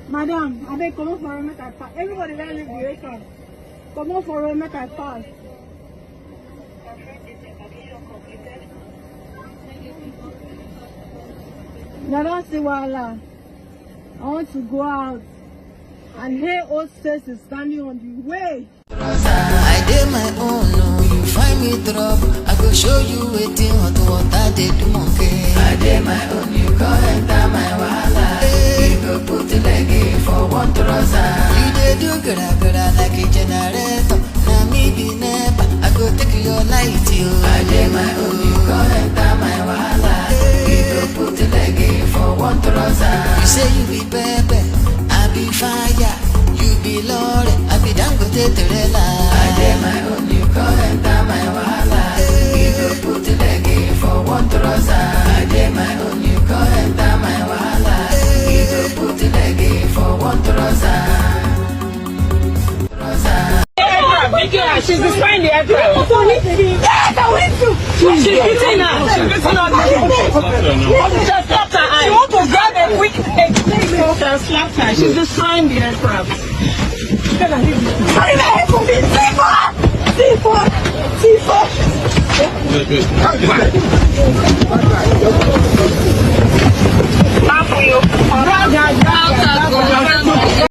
Madam, I beg come on for a make I pass. Everybody let leave the restaurant. Come on for a make I pass. Now don't see Wala. I want to go out. And here hostess is standing on the way. I did my own, no, you find me trouble. I go show you waiting what I did do monkey. I did my own, you go enter my wala. You go put the leg in for one trouser. You did do good like a generator. Now me be never, I go take your light, you. I did my own, you go enter my wala. You go put the leg in for one trouser. You say you be baby, I be fire. You be Lord, I be down with it. I did my own, you go enter my wala. You go put the leg in for one trouser. I did my own, you go enter my wala. You go put the leg in for one trouser. She's destroying the aircraft. Yes, I want to. She's beating her. She's beating her. She just slapped her eye. She wants to grab a quick egg. She slapped her. She's destroying the aircraft. Sorry, C4.